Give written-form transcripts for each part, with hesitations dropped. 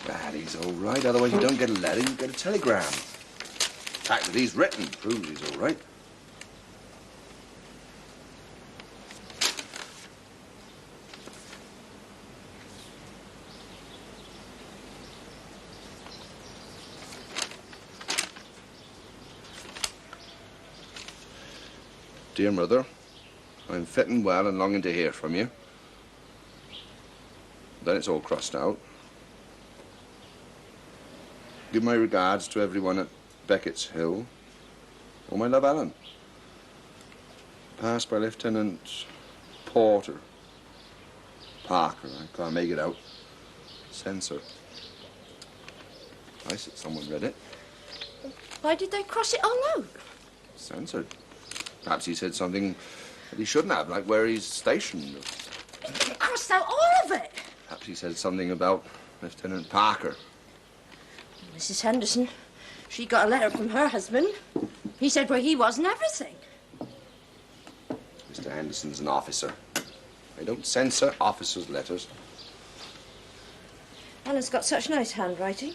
Well, he's all right. Otherwise, you don't get a letter, you get a telegram. The fact that he's written proves he's all right. Dear Mother, I'm fitting well and longing to hear from you. Then it's all crossed out. Give my regards to everyone at Beckett's Hill. Oh, my love, Alan. Passed by Lieutenant Porter. Parker, I can't make it out. Censor. I said someone read it. Why did they cross it all out? Censored. Perhaps he said something that he shouldn't have, like where he's stationed. They crossed out all of it. Perhaps he said something about Lieutenant Parker. Mrs. Henderson, she got a letter from her husband. He said where he was and everything. Mr. Henderson's an officer. They don't censor officers' letters. Alan's got such nice handwriting.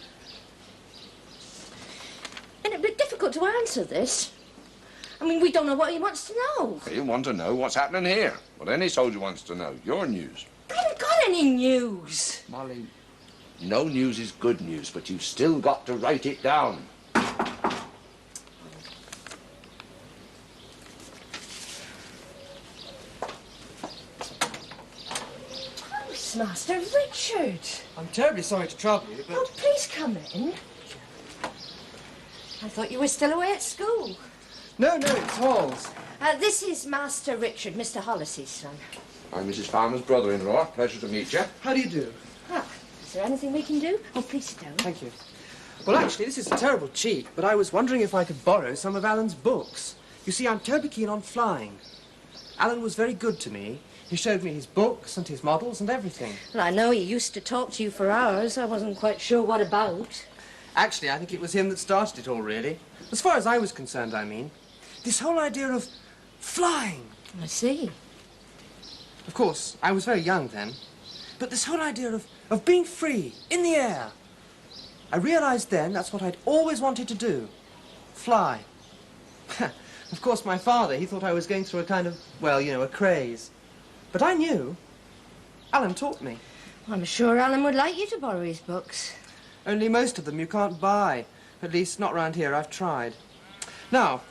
And it'd be difficult to answer this. I mean, we don't know what he wants to know. They want to know what's happening here. What any soldier wants to know. Your news. I haven't got any news. Molly, no news is good news, but you've still got to write it down. Postmaster Richard. I'm terribly sorry to trouble you, but... Oh, please come in. I thought you were still away at school. No, it's Halls. This is Master Richard, Mr. Hollis's son. I'm Mrs. Farmer's brother-in-law. Pleasure to meet you. How do you do? Ah, is there anything we can do? Oh, please sit down. Thank you. Well, actually, this is a terrible cheek, but I was wondering if I could borrow some of Alan's books. You see, I'm terribly keen on flying. Alan was very good to me. He showed me his books and his models and everything. Well, I know he used to talk to you for hours. I wasn't quite sure what about. Actually, I think it was him that started it all, really. As far as I was concerned, I mean. This whole idea of flying. I see. Of course, I was very young then. But this whole idea of being free, in the air. I realized then that's what I'd always wanted to do. Fly. Of course, my father, he thought I was going through a kind of, well, you know, a craze. But I knew. Alan taught me. I'm sure Alan would like you to borrow his books. Only most of them you can't buy. At least, not round here. I've tried. Now,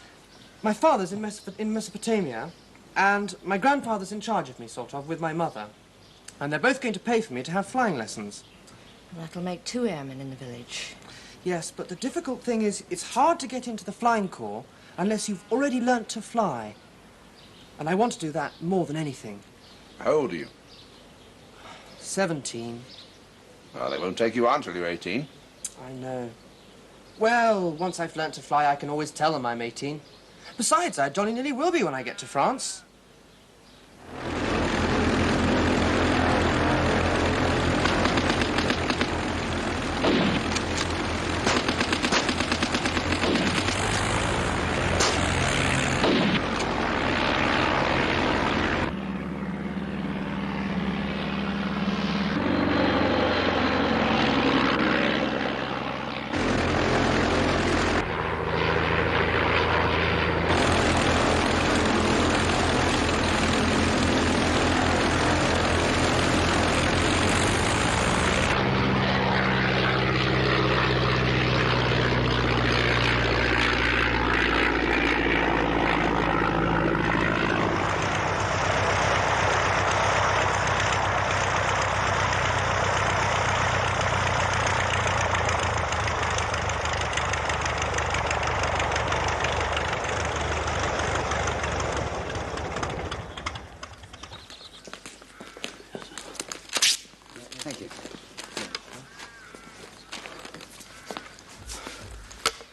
my father's in Mesopotamia, and my grandfather's in charge of me, sort of, with my mother. And they're both going to pay for me to have flying lessons. Well, that'll make 2 airmen in the village. Yes, but the difficult thing is it's hard to get into the flying corps unless you've already learnt to fly. And I want to do that more than anything. How old are you? 17. Well, they won't take you on till you're 18. I know. Well, once I've learnt to fly, I can always tell them I'm 18. Besides, I jolly nearly will be when I get to France.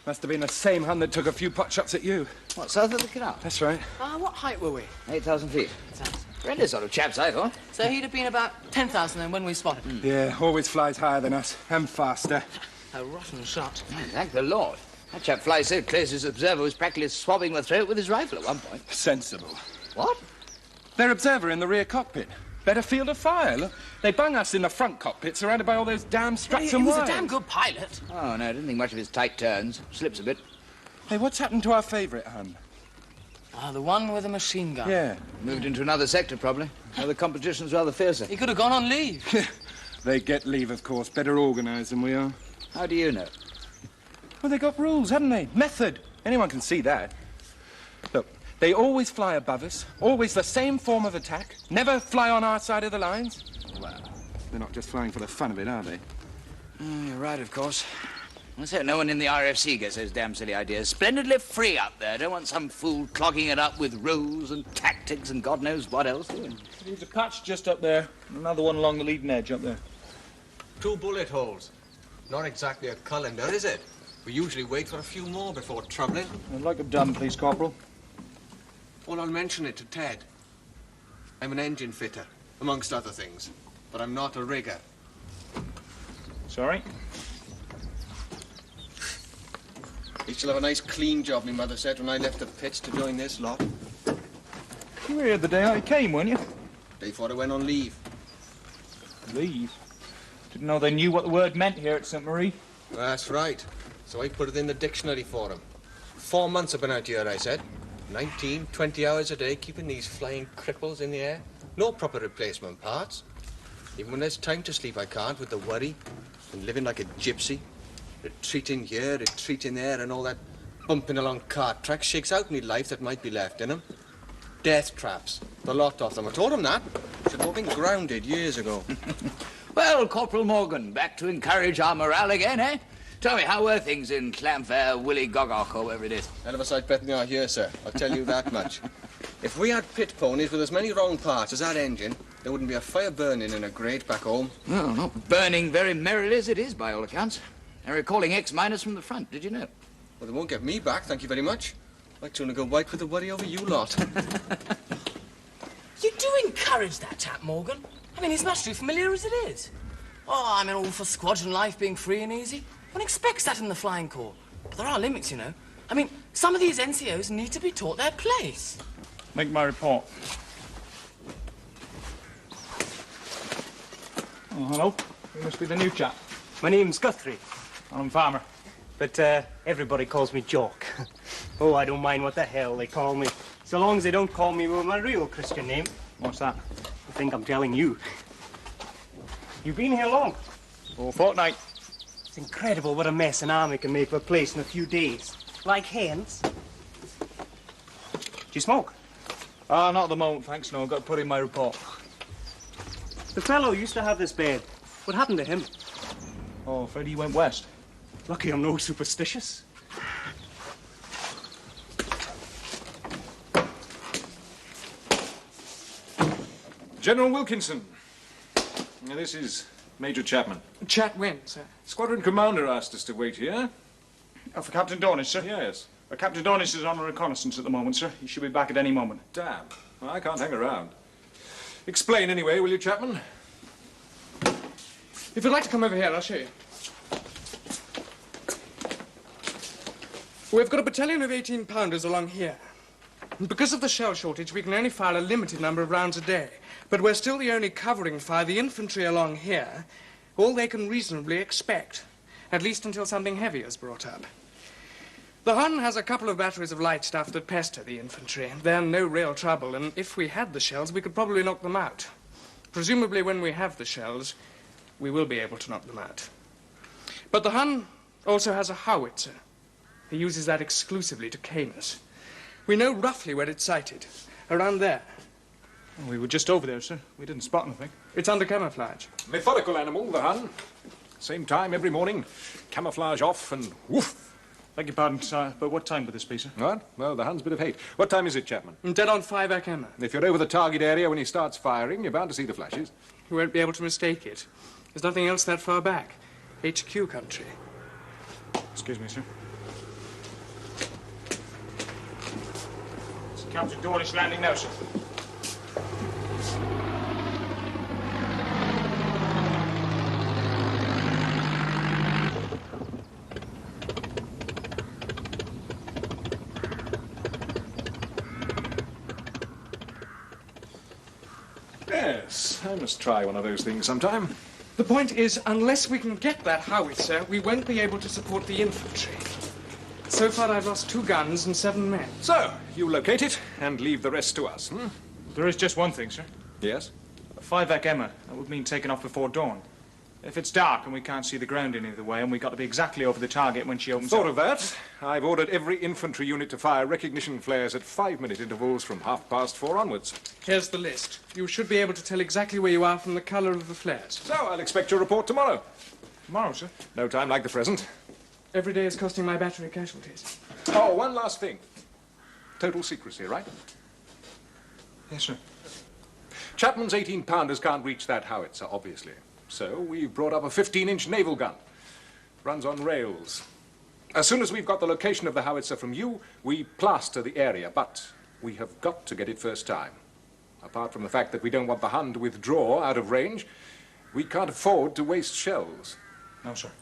Must have been the same hand that took a few pot shots at you. What, south of the canal? That's right. What height were we? 8,000 feet. 8,000. Horrendous sort of chaps, I thought. So he'd have been about 10,000 then when we spotted him. Yeah, always flies higher than us, and faster. A rotten shot. Thank the Lord. That chap flies so close his observer was practically swabbing the throat with his rifle at one point. Sensible. What? Their observer in the rear cockpit. better field of fire. Look, they bung us in the front cockpit, surrounded by all those damn straps He and was wires. a damn good pilot. Oh, no, I didn't think much of his tight turns. Slips a bit. Hey, what's happened to our favourite Hun? Ah, the one with the machine gun. Yeah. Moved into another sector, probably. Now the competition's rather fiercer. He could have gone on leave. They get leave, of course. Better organised than we are. How do you know? Well, they got rules, haven't they? Method. Anyone can see that. Look, they always fly above us, always the same form of attack, never fly on our side of the lines. Well, they're not just flying for the fun of it, are they? You're right, of course. Let's hope no one in the RFC gets those damn silly ideas. Splendidly free up there. Don't want some fool clogging it up with rules and tactics and God knows what else, do you? There's a patch just up there, another one along the leading edge up there. 2 bullet holes. Not exactly a colander, is it? We usually wait for a few more before troubling. I'd like them done, please, Corporal. Well, I'll mention it to Ted. I'm an engine fitter, amongst other things. But I'm not a rigger. Sorry? You shall have a nice clean job, my mother said when I left the pits to join this lot. You were here the day I came, weren't you? Day before I went on leave. Leave? Didn't know they knew what the word meant here at St. Marie. That's right. So I put it in the dictionary for him. 4 months I've been out here, I said. 19, 20 hours a day, keeping these flying cripples in the air. No proper replacement parts. Even when there's time to sleep, I can't with the worry. And living like a gypsy. Retreating here, retreating there, and all that bumping along cart tracks shakes out any life that might be left in 'em. Death traps, the lot of them. I told him that. Should have all been grounded years ago. Well, Corporal Morgan, back to encourage our morale again, eh? Tell me, how were things in Clamfair, Willy Goggock, or wherever it is? Hell of a sight better than they are here, sir. I'll tell you that much. If we had pit ponies with as many wrong parts as that engine, there wouldn't be a fire burning in a grate back home. Well, not burning very merrily as it is, by all accounts. And recalling ex-miners from the front, did you know? Well, they won't get me back, thank you very much. I'd sooner go white with the worry over you lot. You do encourage that chap, Morgan. I mean, he's much too familiar as it is. Oh, I'm all for squadron life being free and easy. One expects that in the Flying Corps. But there are limits, you know. I mean, some of these NCOs need to be taught their place. Make my report. Oh, hello. You must be the new chap. My name's Guthrie, I'm Farmer. but everybody calls me Jock. Oh, I don't mind what the hell they call me, so long as they don't call me with my real Christian name. What's that? I think I'm telling you. You've been here long. Oh, fortnight. It's incredible what a mess an army can make of a place in a few days. Like hens. Do you smoke? Ah, not at the moment, thanks. No, I've got to put in my report. The fellow used to have this bed. What happened to him? Oh, Freddie went west. Lucky I'm no superstitious. General Wilkinson. Now, this is Major Chapman. Chat when, sir? Squadron commander asked us to wait here. Oh, for Captain Dornish, sir? Yes. Captain Dornish is on a reconnaissance at the moment, sir. He should be back at any moment. Damn. Well, I can't hang around. Explain anyway, will you, Chapman? If you'd like to come over here, I'll show you. We've got a battalion of 18-pounders along here. And because of the shell shortage, we can only fire a limited number of rounds a day. But we're still the only covering fire the infantry along here, all they can reasonably expect, at least until something heavier is brought up. The Hun has a couple of batteries of light stuff that pester the infantry. They're no real trouble, and if we had the shells, we could probably knock them out. Presumably, when we have the shells, we will be able to knock them out. But the Hun also has a howitzer. He uses that exclusively to cane us. We know roughly where it's sighted. Around there. We were just over there, sir. We didn't spot anything. It's under camouflage. Methodical animal, the Hun. Same time every morning. Camouflage off and woof. Beg your pardon, sir, but what time would this be, sir? What? Well, the Hun's bit of hate. What time is it, Chapman? Dead on 5 Emma. If you're over the target area when he starts firing, you're bound to see the flashes. You won't be able to mistake it. There's nothing else that far back. HQ country. Excuse me, sir. It's Captain Dornish landing now, sir. Yes. Yes, I must try one of those things sometime. The point is, unless we can get that howitzer, we won't be able to support the infantry. So far, I've lost 2 guns and 7 men. So, you locate it and leave the rest to us, hmm? There is just one thing, sir. Yes? A 5-Ek Emma. That would mean taking off before dawn. If it's dark and we can't see the ground any other way, and we've got to be exactly over the target when she opens Thought up. of that. I've ordered every infantry unit to fire recognition flares at 5-minute intervals from 4:30 onwards. Here's the list. You should be able to tell exactly where you are from the colour of the flares. So, I'll expect your report tomorrow. Tomorrow, sir? No time like the present. Every day is costing my battery casualties. Oh, one last thing. Total secrecy, right? Yes, sir. Chapman's 18-pounders can't reach that howitzer, obviously. So we've brought up a 15-inch naval gun. Runs on rails. As soon as we've got the location of the howitzer from you, we plaster the area, but we have got to get it first time. Apart from the fact that we don't want the Hun to withdraw out of range, we can't afford to waste shells. No, sir.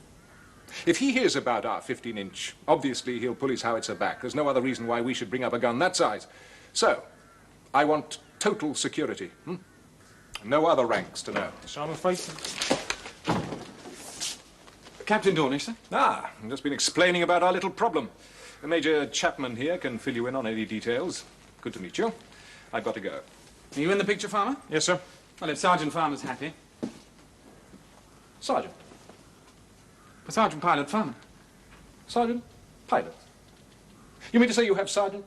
If he hears about our 15-inch, obviously he'll pull his howitzer back. There's no other reason why we should bring up a gun that size. So, I want total security. Hmm? No other ranks to know. So I'm afraid... Captain Dornish, sir? Ah, I've just been explaining about our little problem. Major Chapman here can fill you in on any details. Good to meet you. I've got to go. Are you in the picture, Farmer? Yes, sir. Well, if Sergeant Farmer's happy. Sergeant. Sergeant Pilot Farmer. Sergeant Pilot. You mean to say you have Sergeant?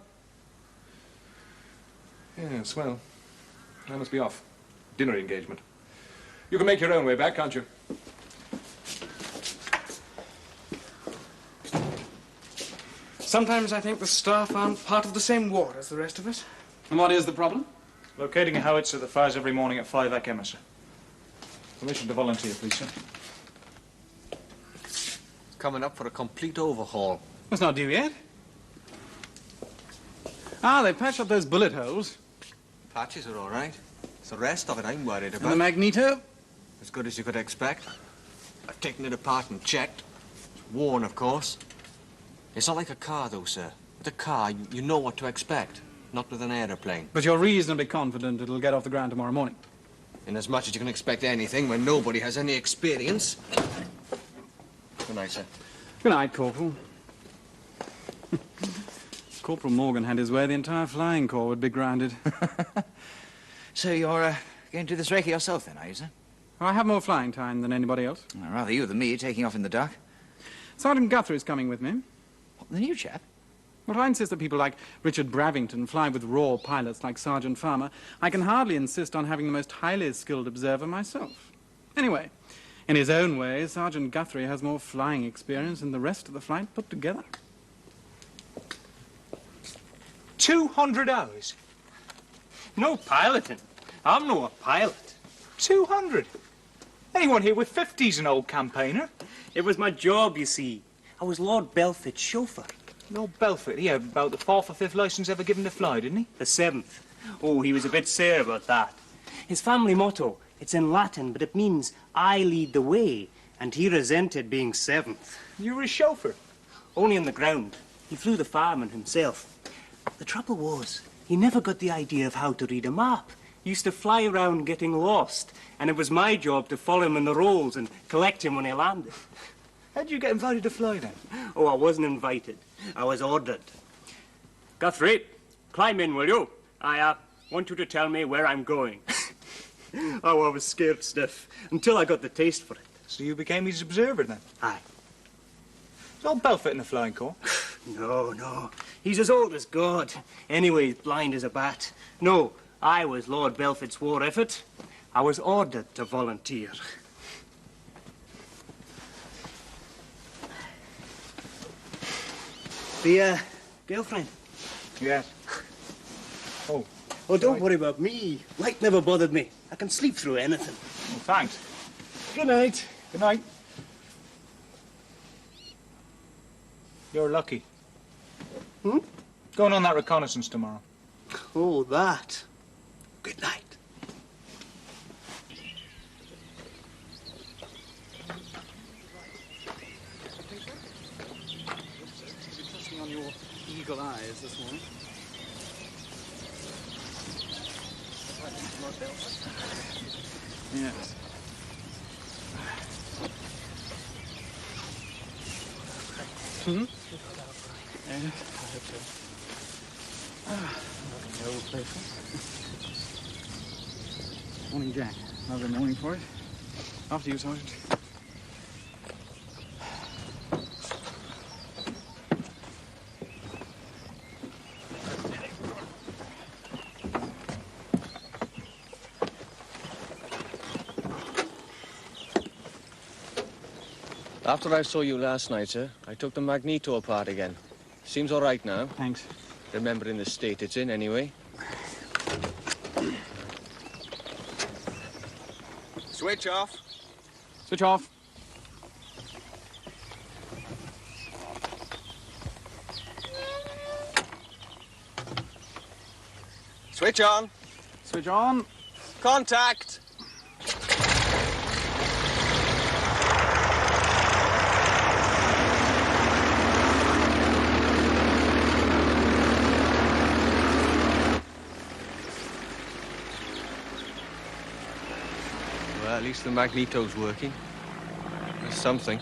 Yes, well, I must be off. Dinner engagement. You can make your own way back, can't you? Sometimes I think the staff aren't part of the same war as the rest of us. And what is the problem? Locating a howitzer that fires every morning at 5-Ek Emma, sir. Permission to volunteer, please, sir. Coming up for a complete overhaul. It's not due yet. Ah, they patched up those bullet holes. Patches are all right. It's the rest of it I'm worried And the about. magneto? As good as you could expect. I've taken it apart and checked. It's worn, of course. It's not like a car, though, sir. With a car, you know what to expect. Not with an aeroplane. But you're reasonably confident it'll get off the ground tomorrow morning. In as much as you can expect anything when nobody has any experience. Good night, sir. Good night, Corporal. Corporal Morgan had his way, the entire flying corps would be grounded. So you're going to do this recce yourself then, are you, sir? I have more flying time than anybody else. Well, rather you than me, taking off in the dark. Sergeant Guthrie's coming with me. What, the new chap? Well, I insist that people like Richard Bravington fly with raw pilots like Sergeant Farmer. I can hardly insist on having the most highly skilled observer myself. Anyway, in his own way, Sergeant Guthrie has more flying experience than the rest of the flight put together. 200 hours? No piloting. I'm no a pilot. 200? Anyone here with 50's an old campaigner? It was my job, you see. I was Lord Belford's chauffeur. Lord Belford, he had about the 4th or 5th licence ever given to fly, didn't he? The 7th. Oh, he was a bit sore about that. His family motto, it's in Latin, but it means I lead the way, and he resented being 7th. You were a chauffeur? Only on the ground. He flew the fireman himself. The trouble was, he never got the idea of how to read a map. He used to fly around getting lost, and it was my job to follow him in the rolls and collect him when he landed. How'd you get invited to fly then? Oh, I wasn't invited. I was ordered. Guthrie, climb in, will you? I want you to tell me where I'm going. Oh, I was scared stiff until I got the taste for it. So you became his observer then? Aye. Is old Belford in the flying corps? No. He's as old as God. Anyway, he's blind as a bat. No, I was Lord Belford's war effort. I was ordered to volunteer. The, girlfriend? Yeah. Oh. Oh, don't worry about me. Light never bothered me. I can sleep through anything. Well, thanks. Good night. Good night. You're lucky. Hmm? Going on that reconnaissance tomorrow. Oh, that. Good night. Trusting on your eagle eyes this morning. Yes. Hmm? Yes, I hope so. Lovely old place. Morning, Jack. Lovely morning for it. After you, Sergeant. After I saw you last night, sir, I took the magneto apart again. Seems all right now. Thanks. Remembering the state it's in, anyway. Switch off. Switch off. Switch on. Switch on. Contact. Well, at least the magneto's working. That's something.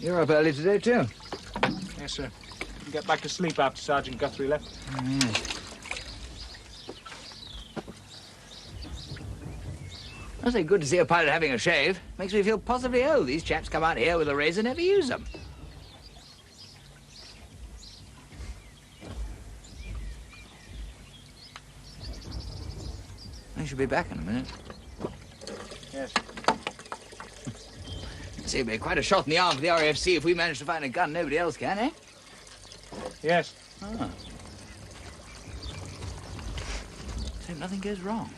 You're up early today, too. Yes, sir. You get back to sleep after Sergeant Guthrie left. I say, good to see a pilot having a shave. Makes me feel positively old. These chaps come out here with a razor, never use them. I should be back in a minute. Yes. See, it'd be quite a shot in the arm for the RFC if we manage to find a gun nobody else can, eh? Yes. Ah. So nothing goes wrong.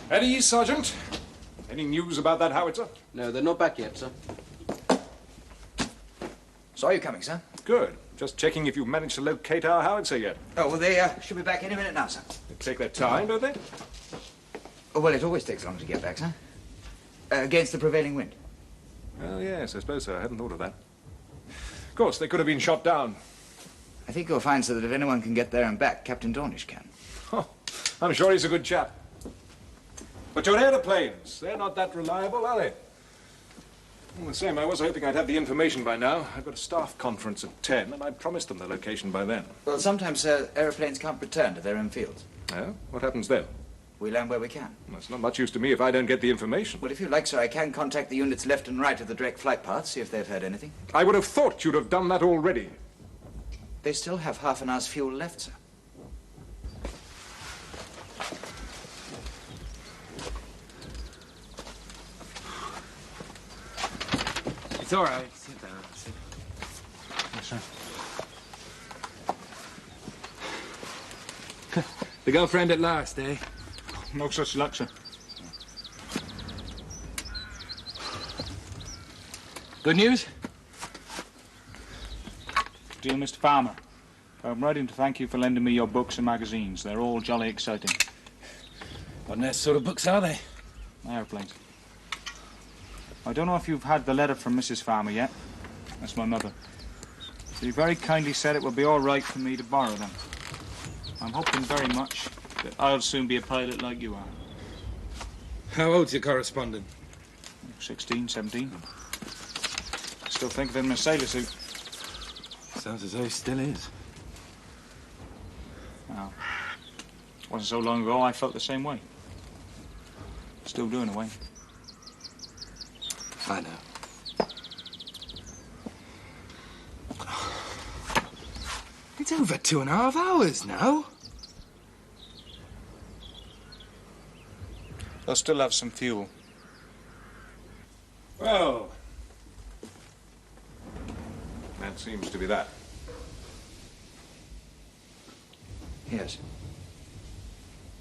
Eddie, Sergeant? Any news about that howitzer? No, they're not back yet, sir. Saw you coming, sir. Good. Just checking if you've managed to locate our howitzer yet. Oh, well, they should be back any minute now, sir. They take their time, don't they? Oh, well, it always takes long to get back, sir. Against the prevailing wind. Well, yes, I suppose so. I hadn't thought of that. Of course, they could have been shot down. I think you'll find, sir, that if anyone can get there and back, Captain Dornish can. Oh, I'm sure he's a good chap. But your aeroplanes, they're not that reliable, are they? All the same, I was hoping I'd have the information by now. I've got a staff conference at 10, and I promised them the location by then. Well, sometimes, sir, aeroplanes can't return to their own fields. Oh? What happens then? We land where we can. Well, it's not much use to me if I don't get the information. Well, if you like, sir, I can contact the units left and right of the direct flight paths, see if they've heard anything. I would have thought you'd have done that already. They still have half an hour's fuel left, sir. It's all right. Sit down. Sit. Yes, sir. The girlfriend at last, eh? No such luck, sir. Good news? Dear Mr. Farmer, I'm writing to thank you for lending me your books and magazines. They're all jolly exciting. What nice sort of books are they? Airplanes. I don't know if you've had the letter from Mrs. Farmer yet. That's my mother. She very kindly said it would be all right for me to borrow them. I'm hoping very much that I'll soon be a pilot like you are. How old's your correspondent? 16, 17. Still think of him in a sailor suit. Sounds as though he still is. Well, wasn't so long ago I felt the same way. Still doing a way. I know. It's over 2.5 hours now. They'll still have some fuel. Well, that seems to be that. Yes.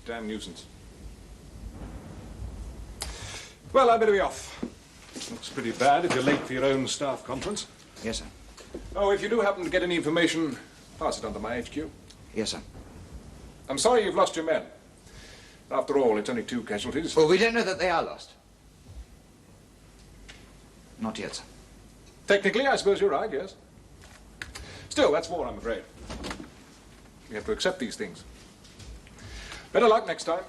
Damn nuisance. Well, I better be off. Looks pretty bad if you're late for your own staff conference. Yes, sir. Oh, if you do happen to get any information, pass it on to my HQ. Yes, sir. I'm sorry you've lost your men. After all, it's only 2 casualties. Well, we don't know that they are lost. Not yet, sir. Technically, I suppose you're right, yes. Still, that's war, I'm afraid. You have to accept these things. Better luck next time.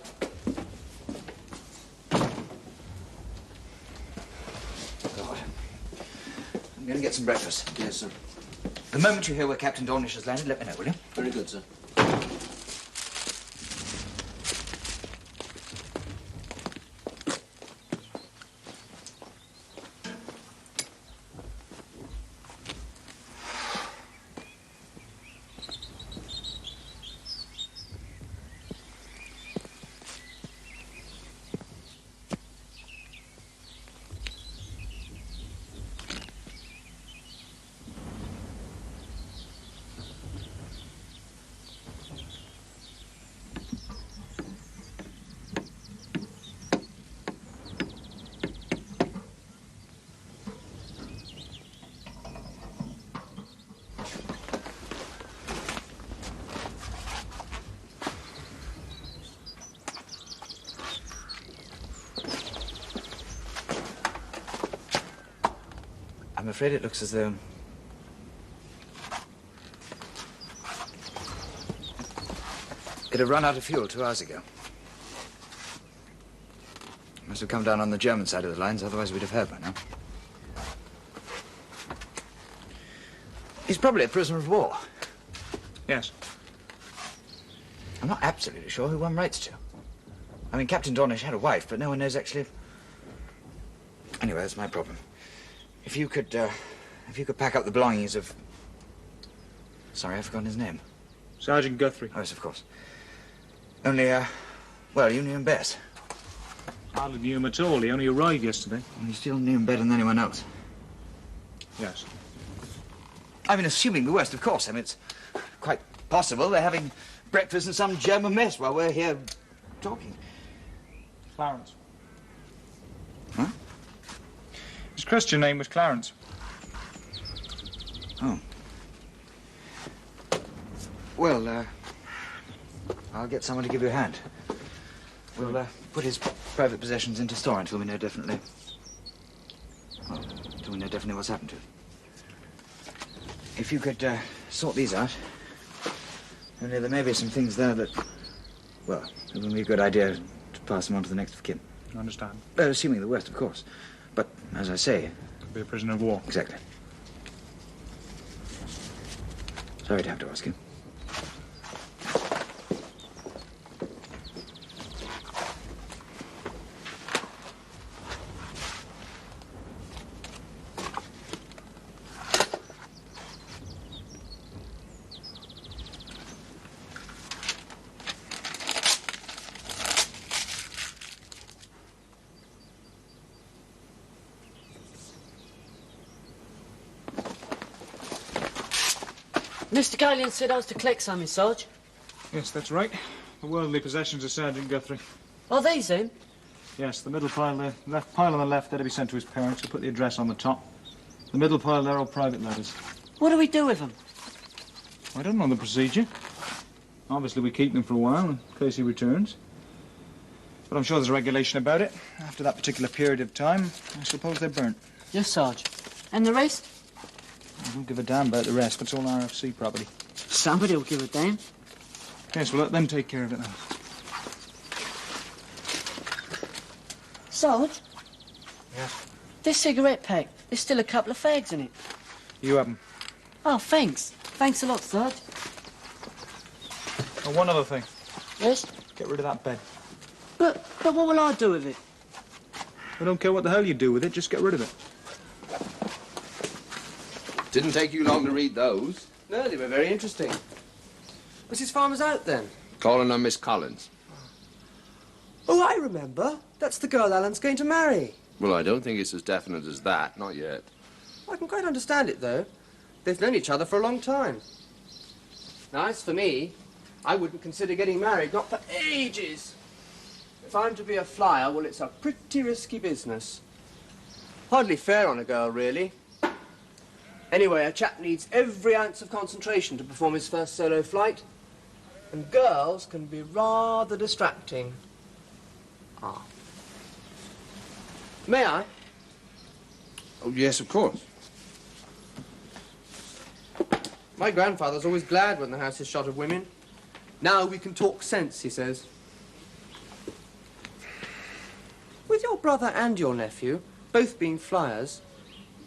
God. I'm going to get some breakfast. Yes, sir. The moment you hear where Captain Dornish has landed, let me know, will you? Very good, sir. I'm afraid it looks as though it had run out of fuel 2 hours ago. Must have come down on the German side of the lines, otherwise we'd have heard by now. He's probably a prisoner of war. Yes. I'm not absolutely sure who one writes to. I mean, Captain Dornish had a wife, but no one knows actually Anyway, that's my problem. If you could pack up the belongings of... Sorry, I've forgotten his name. Sergeant Guthrie. Oh, yes, of course. Only, well, you knew him best. Hardly knew him at all. He only arrived yesterday. And you still knew him better than anyone else. Yes. I mean, assuming the worst, of course. I mean, it's quite possible they're having breakfast in some German mess while we're here talking. Clarence. Huh? His Christian name was Clarence. Oh. Well, I'll get someone to give you a hand. We'll, put his private possessions into store until we know definitely... Well, until we know definitely what's happened to it. If you could, sort these out. Only there may be some things there that... Well, it would be a good idea to pass them on to the next of kin. I understand. Assuming the worst, of course. But, as I say... Could be a prisoner of war. Exactly. Sorry to have to ask you. Mr. Gallion said I was to collect something, Sarge. Yes, that's right. The worldly possessions of Sergeant Guthrie. Are these him? Yes, the middle pile there. Left pile on the left, they're to be sent to his parents. We'll put the address on the top. The middle pile, they're all private letters. What do we do with them? I don't know the procedure. Obviously, we keep them for a while in case he returns. But I'm sure there's a regulation about it. After that particular period of time, I suppose they're burnt. Yes, Sarge. And the rest? I don't give a damn about the rest. It's all RFC property. Somebody will give a damn. Yes, we'll let them take care of it now. Sarge? Yes? This cigarette pack, there's still a couple of fags in it. You have them. Oh, thanks. Thanks a lot, Sarge. Oh, one other thing. Yes? Get rid of that bed. But what will I do with it? I don't care what the hell you do with it, just get rid of it. Didn't take you long to read those. No, they were very interesting. Mrs. Farmer's out, then? Calling on Miss Collins. Oh, I remember. That's the girl Alan's going to marry. Well, I don't think it's as definite as that. Not yet. I can quite understand it, though. They've known each other for a long time. Now, as for me, I wouldn't consider getting married, not for ages. If I'm to be a flyer, well, it's a pretty risky business. Hardly fair on a girl, really. Anyway, a chap needs every ounce of concentration to perform his first solo flight. And girls can be rather distracting. Ah. May I? Oh, yes, of course. My grandfather's always glad when the house is shot of women. Now we can talk sense, he says. With your brother and your nephew, both being flyers,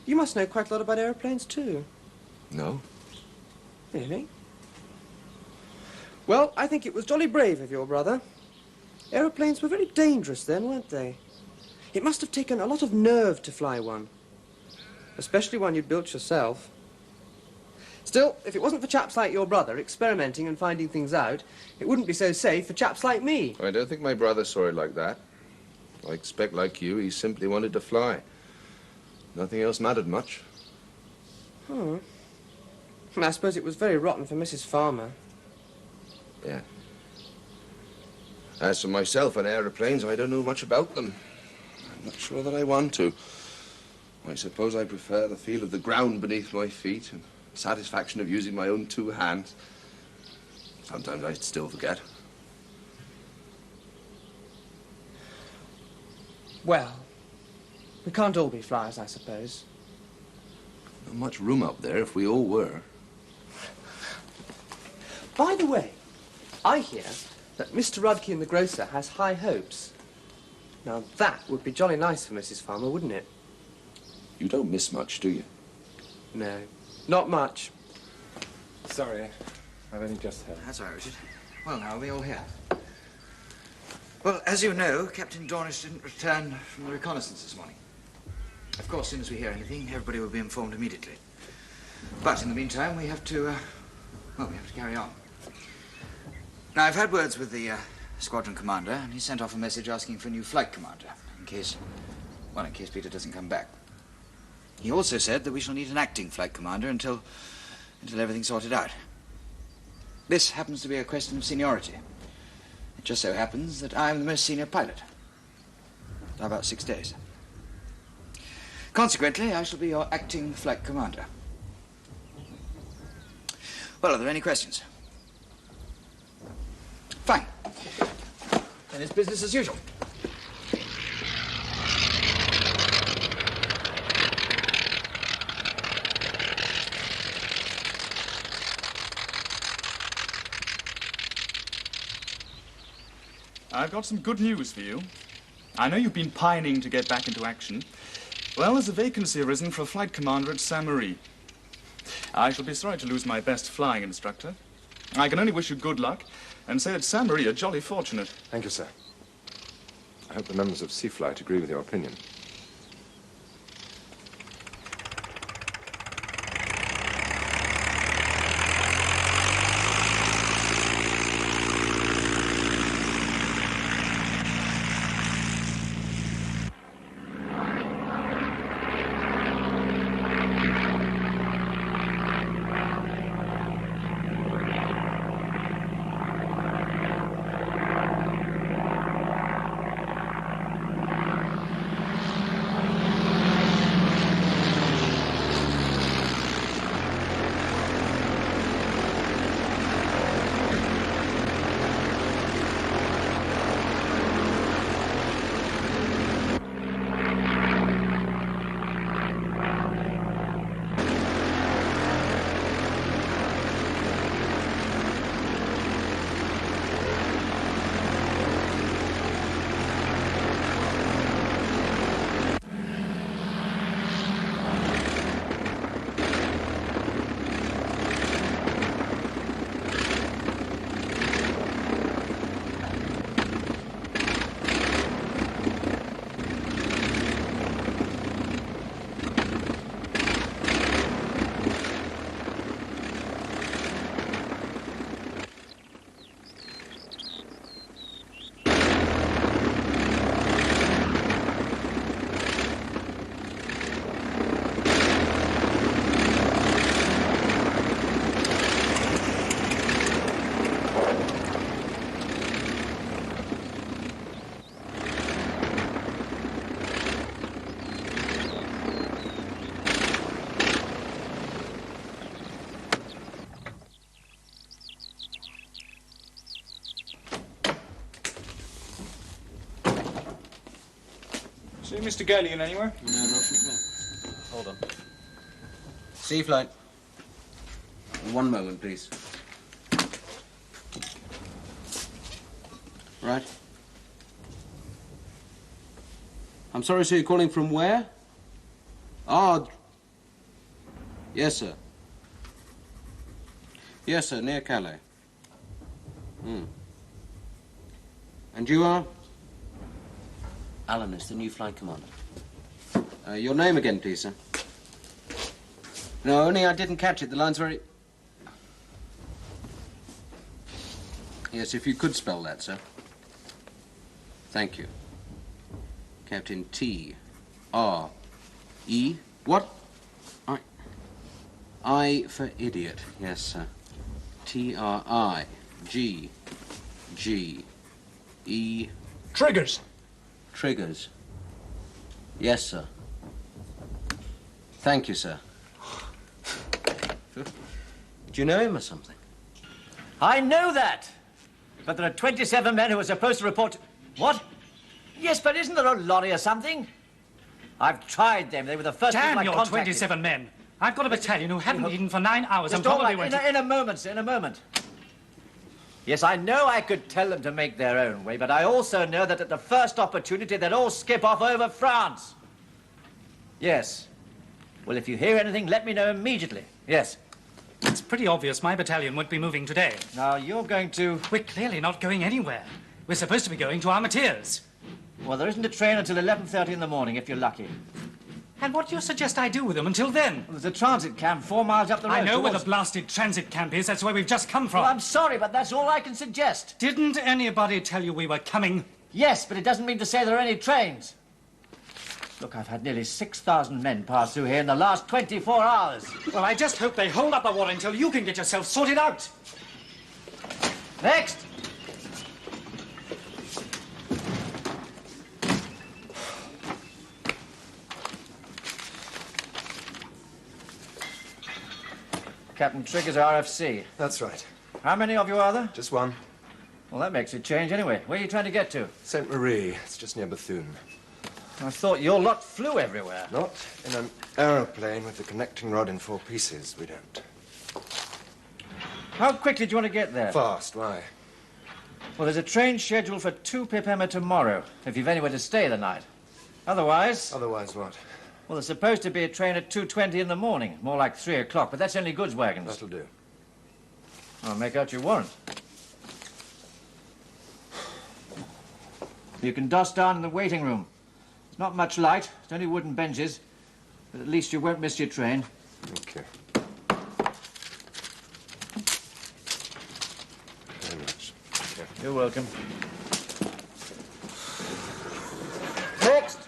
you must know quite a lot about aeroplanes, too. No. Really? Well, I think it was jolly brave of your brother. Aeroplanes were very dangerous then, weren't they? It must have taken a lot of nerve to fly one. Especially one you'd built yourself. Still, if it wasn't for chaps like your brother experimenting and finding things out, it wouldn't be so safe for chaps like me. I don't think my brother saw it like that. I expect, like you, he simply wanted to fly. Nothing else mattered much. Hmm. I suppose it was very rotten for Mrs. Farmer. Yeah. As for myself and aeroplanes, I don't know much about them. I'm not sure that I want to. I suppose I prefer the feel of the ground beneath my feet and the satisfaction of using my own two hands. Sometimes I still forget. Well, we can't all be flyers, I suppose. Not much room up there if we all were. By the way, I hear that Mr. Rudkin the grocer has high hopes. Now that would be jolly nice for Mrs. Farmer, wouldn't it? You don't miss much, do you? No, not much. Sorry, I've only just heard. That's all right, Richard. Well, now, are we all here? Well, as you know, Captain Dornish didn't return from the reconnaissance this morning. Of course, as soon as we hear anything, everybody will be informed immediately. But in the meantime, we have to carry on. Now, I've had words with the squadron commander, and he sent off a message asking for a new flight commander, in case Peter doesn't come back. He also said that we shall need an acting flight commander until everything's sorted out. This happens to be a question of seniority. It just so happens that I'm the most senior pilot. By about 6 days. Consequently, I shall be your acting flight commander. Well, are there any questions? Fine. Then it's business as usual. I've got some good news for you. I know you've been pining to get back into action. Well, there's a vacancy arisen for a flight commander at Saint-Marie. I shall be sorry to lose my best flying instructor. I can only wish you good luck and say that Saint-Marie are jolly fortunate. Thank you, sir. I hope the members of Sea Flight agree with your opinion. See Mr. Gallion anywhere? No, nothing there. Hold on. Sea Flight. 1 moment, please. Right. I'm sorry, sir, you're calling from where? Ah. Yes, sir. Yes, sir, near Calais. And you are? Alan is the new flight commander. Your name again, please, sir. No, only I didn't catch it. The line's very... Yes, if you could spell that, sir. Thank you. Captain T. R. E. What? I for idiot. Yes, sir. T. R. I. G. G. E. Triggers. Triggers. Yes, sir. Thank you, sir. Do you know him or something? I know that! But there are 27 men who are supposed to report... What? Yes, but isn't there a lorry or something? I've tried them. They were the first people I Damn your contacted. 27 men. I've got a battalion who haven't eaten for 9 hours and Just all probably right. won't... In a moment, sir, in a moment. Yes, I know I could tell them to make their own way, but I also know that at the first opportunity they'd all skip off over France. Yes. Well, if you hear anything, let me know immediately. Yes. It's pretty obvious my battalion won't be moving today. Now, you're going to... We're clearly not going anywhere. We're supposed to be going to Armentières. Well, there isn't a train until 11:30 in the morning, if you're lucky. And what do you suggest I do with them until then? Well, there's a transit camp 4 miles up the road. I know where the towards- blasted transit camp is. That's where we've just come from. Well, I'm sorry, but that's all I can suggest. Didn't anybody tell you we were coming? Yes, but it doesn't mean to say there are any trains. Look, I've had nearly 6,000 men pass through here in the last 24 hours. Well, I just hope they hold up the water until you can get yourself sorted out. Next! Captain Trigger's RFC. That's right. How many of you are there? Just one. Well, that makes a change anyway. Where are you trying to get to? St. Marie. It's just near Bethune. I thought your lot flew everywhere. Not in an aeroplane with the connecting rod in 4 pieces. We don't. How quickly do you want to get there? Fast. Why? Well, there's a train scheduled for 2 p.m. tomorrow, if you've anywhere to stay the night. Otherwise... Otherwise what? Well, there's supposed to be a train at 2:20 in the morning. More like 3 o'clock, but that's only goods wagons. That'll do. I'll make out your warrant. You can doss down in the waiting room. It's not much light. It's only wooden benches. But at least you won't miss your train. Okay. Very much. Okay. You're welcome. Next!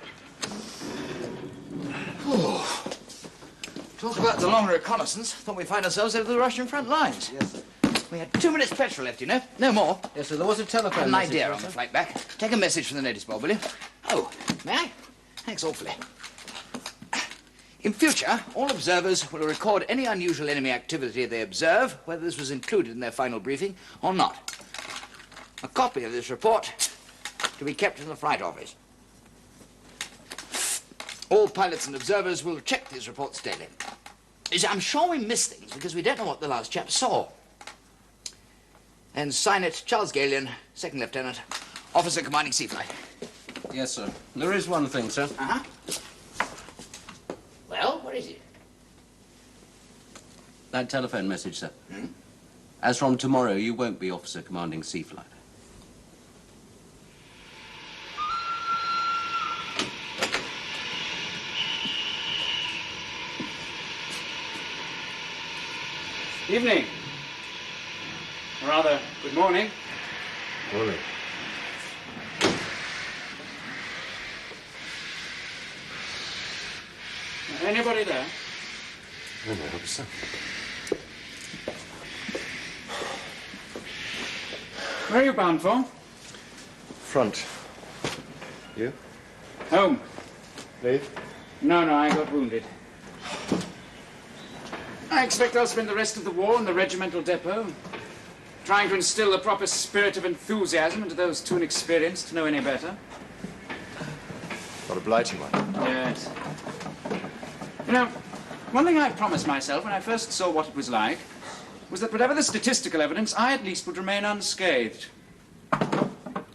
Talk about the long reconnaissance. Thought we'd find ourselves over the Russian front lines. Yes, sir. We had 2 minutes petrol left, you know. No more. Yes, sir, there was a telephone Had an message, idea was on the there? flight back. Take a message from the notice board, will you? Oh, may I? Thanks awfully. In future, all observers will record any unusual enemy activity they observe, whether this was included in their final briefing or not. A copy of this report to be kept in the flight office. All pilots and observers will check these reports daily. You see, I'm sure we missed things because we don't know what the last chap saw. And sign it, Charles Galion, Second Lieutenant, Officer Commanding Sea Flight. Yes, sir. There is one thing, sir. Uh-huh. Well, what is it? That telephone message, sir. As from tomorrow, you won't be Officer Commanding Sea Flight. Evening. Or rather, good morning. Morning. Anybody there? No, no, officer. Where are you bound for? Front. You? Home. Leave? No, I got wounded. I expect I'll spend the rest of the war in the regimental depot, trying to instill the proper spirit of enthusiasm into those too inexperienced to know any better. Not a blighty one. Yes. You know, one thing I promised myself when I first saw what it was like was that whatever the statistical evidence, I at least would remain unscathed.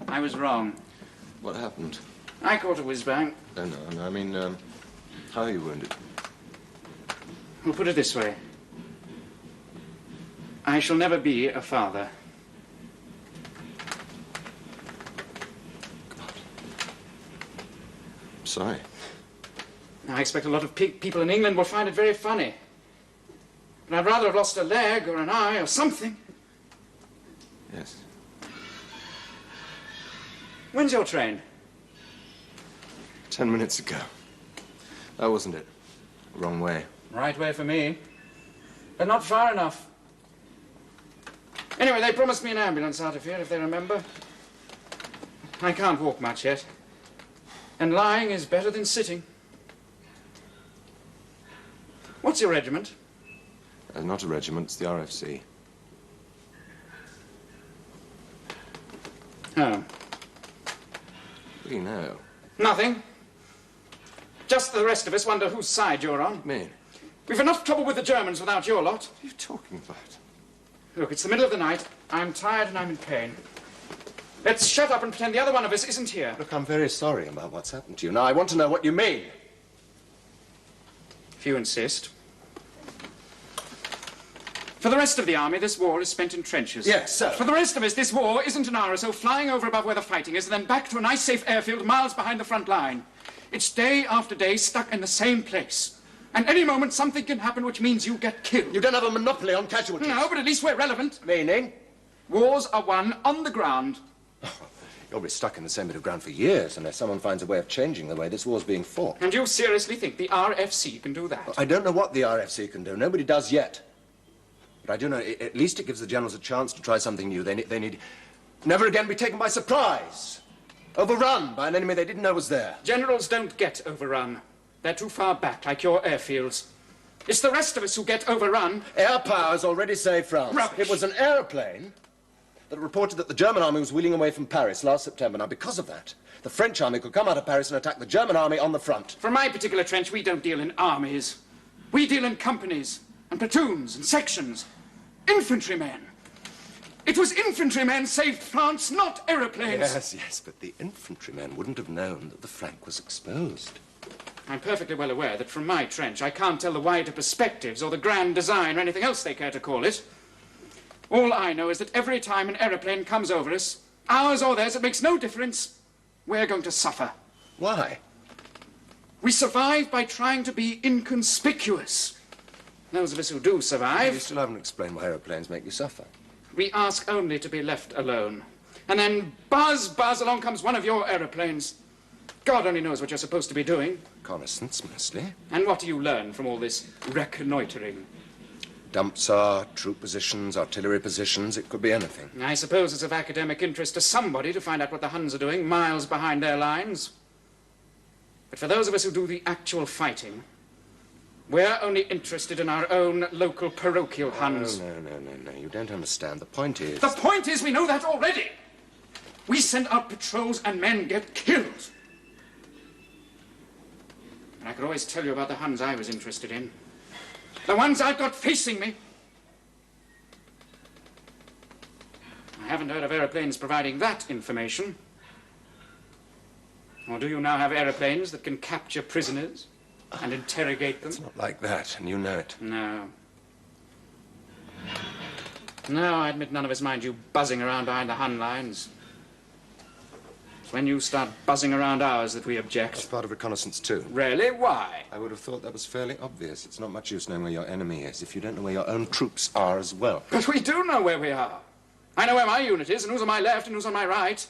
I was wrong. What happened? I caught a whiz-bang. No, I mean, how are you wounded? We'll put it this way. I shall never be a father. Sorry. I expect a lot of people in England will find it very funny. But I'd rather have lost a leg or an eye or something. Yes. When's your train? 10 minutes ago. That wasn't it. Wrong way. Right way for me. But not far enough. Anyway, they promised me an ambulance out of here, if they remember. I can't walk much yet. And lying is better than sitting. What's your regiment? Not a regiment, it's the RFC. Oh. What do you know? Nothing. Just the rest of us wonder whose side you're on. Me? We've enough trouble with the Germans without your lot. What are you talking about? Look, it's the middle of the night. I'm tired and I'm in pain. Let's shut up and pretend the other one of us isn't here. Look, I'm very sorry about what's happened to you. Now, I want to know what you mean. If you insist. For the rest of the army, this war is spent in trenches. Yes, sir. For the rest of us, this war isn't an hour or so flying over above where the fighting is and then back to a nice, safe airfield miles behind the front line. It's day after day stuck in the same place. And any moment something can happen which means you get killed. You don't have a monopoly on casualties. No, but at least we're relevant. Meaning? Wars are won on the ground. You'll be stuck in the same bit of ground for years unless someone finds a way of changing the way this war's being fought. And you seriously think the RFC can do that? I don't know what the RFC can do. Nobody does yet. But I do know at least it gives the generals a chance to try something new. They need never again be taken by surprise. Overrun by an enemy they didn't know was there. Generals don't get overrun. They're too far back, like your airfields. It's the rest of us who get overrun. Air power's already saved France. Rubbish. It was an aeroplane that reported that the German army was wheeling away from Paris last September. Now, because of that, the French army could come out of Paris and attack the German army on the front. From my particular trench, we don't deal in armies. We deal in companies and platoons and sections. Infantrymen. It was infantrymen saved France, not aeroplanes. Yes, but the infantrymen wouldn't have known that the flank was exposed. I'm perfectly well aware that from my trench, I can't tell the wider perspectives or the grand design or anything else they care to call it. All I know is that every time an aeroplane comes over us, ours or theirs, it makes no difference, we're going to suffer. Why? We survive by trying to be inconspicuous. Those of us who do survive... You still haven't explained why aeroplanes make you suffer. We ask only to be left alone. And then buzz, along comes one of your aeroplanes. God only knows what you're supposed to be doing. Reconnaissance, mostly. And what do you learn from all this reconnoitering? Dumps are troop positions, artillery positions, it could be anything. I suppose it's of academic interest to somebody to find out what the Huns are doing miles behind their lines. But for those of us who do the actual fighting, we're only interested in our own local parochial Huns. No, you don't understand. The point is... The point is we know that already. We send out patrols and men get killed. And I could always tell you about the Huns I was interested in. The ones I've got facing me. I haven't heard of aeroplanes providing that information. Or do you now have aeroplanes that can capture prisoners and interrogate them? It's not like that, and you know it. No. No, I admit none of us mind you buzzing around behind the Hun lines. It's when you start buzzing around ours that we object. That's part of reconnaissance, too. Really? Why? I would have thought that was fairly obvious. It's not much use knowing where your enemy is if you don't know where your own troops are as well. But we do know where we are. I know where my unit is, and who's on my left and who's on my right.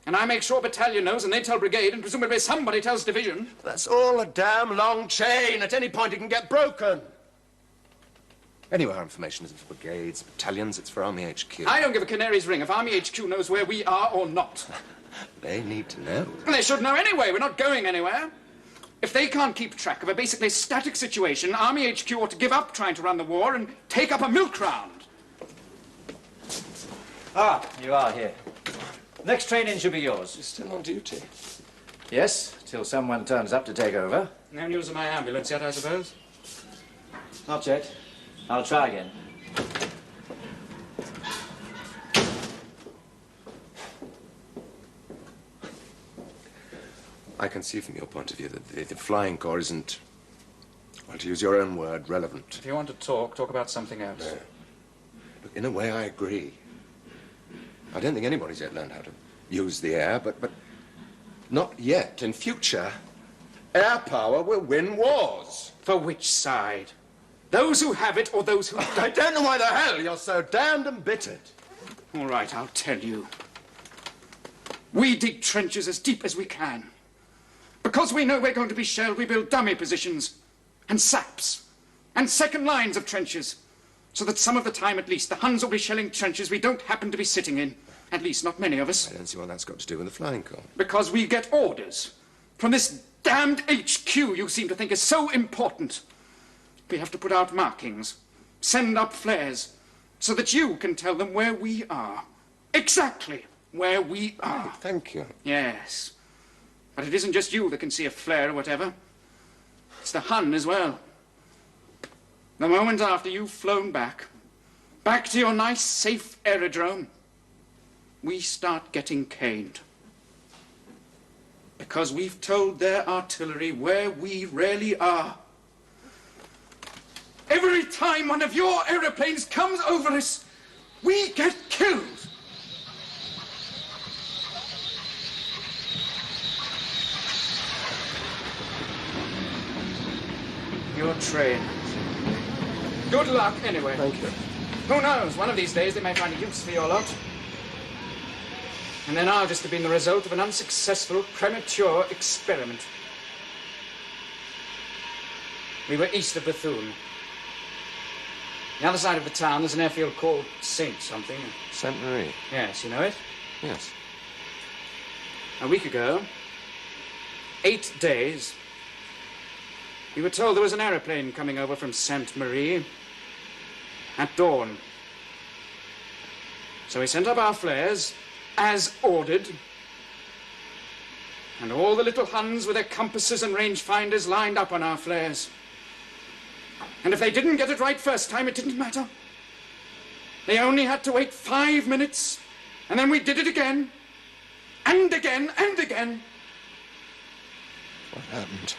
And I make sure battalion knows, and they tell brigade, and presumably somebody tells division. That's all a damn long chain. At any point it can get broken. Anyway, our information isn't for brigades, battalions, it's for Army HQ. I don't give a canary's ring if Army HQ knows where we are or not. They need to know. And they should know anyway. We're not going anywhere. If they can't keep track of a basically static situation, Army HQ ought to give up trying to run the war and take up a milk round. Ah, you are here. Next training should be yours. You're still on duty. Yes, till someone turns up to take over. No news of my ambulance yet, I suppose? Not yet. I'll try again. I can see from your point of view that the Flying Corps isn't, well, to use your own word, relevant. If you want to talk about something else. No. Look, in a way, I agree. I don't think anybody's yet learned how to use the air, but not yet. In future, air power will win wars. For which side? Those who have it or those who don't? I don't know why the hell you're so damned embittered. All right, I'll tell you. We dig trenches as deep as we can. Because we know we're going to be shelled, we build dummy positions and saps and second lines of trenches, so that some of the time at least the Huns will be shelling trenches we don't happen to be sitting in. At least not many of us. I don't see what that's got to do with the Flying Corps. Because we get orders from this damned HQ you seem to think is so important. We have to put out markings, send up flares, so that you can tell them where we are. Exactly where we are. Oh, thank you. Yes. But it isn't just you that can see a flare or whatever. It's the Hun as well. The moment after you've flown back to your nice, safe aerodrome, we start getting caned. Because we've told their artillery where we really are. Every time one of your aeroplanes comes over us, we get killed. your train. Good luck, anyway. Thank you. Who knows? One of these days they may find a use for your lot. And then I'll just have been the result of an unsuccessful, premature experiment. We were east of Bethune. The other side of the town, there's an airfield called Saint something. Sainte Marie? Yes, you know it? Yes. A week ago, 8 days, we were told there was an aeroplane coming over from Sainte Marie at dawn. So we sent up our flares, as ordered, and all the little Huns with their compasses and rangefinders lined up on our flares. And if they didn't get it right first time, it didn't matter. They only had to wait 5 minutes, and then we did it again, and again, and again. What happened?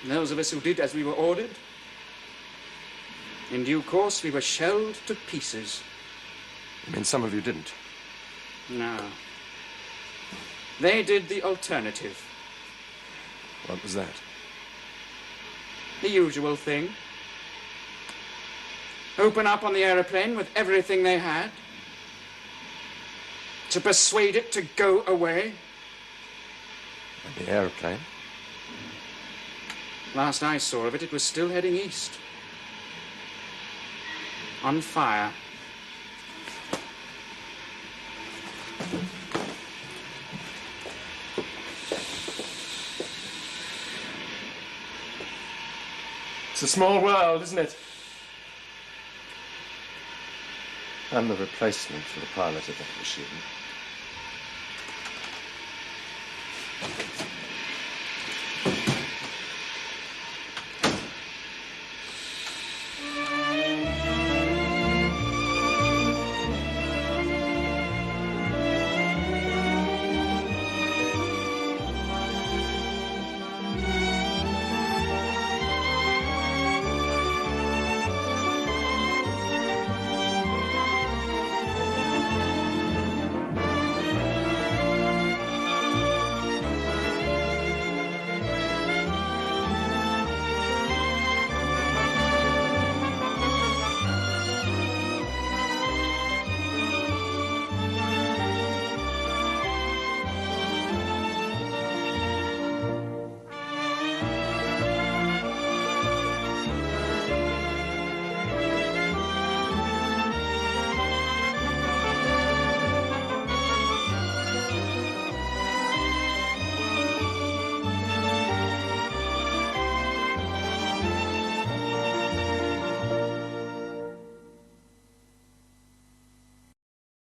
Those of us who did as we were ordered, in due course, we were shelled to pieces. You mean some of you didn't? No. They did the alternative. What was that? The usual thing. Open up on the aeroplane with everything they had. To persuade it to go away. And the aeroplane? Last I saw of it, it was still heading east. On fire. It's a small world, isn't it? I'm the replacement for the pilot of that machine.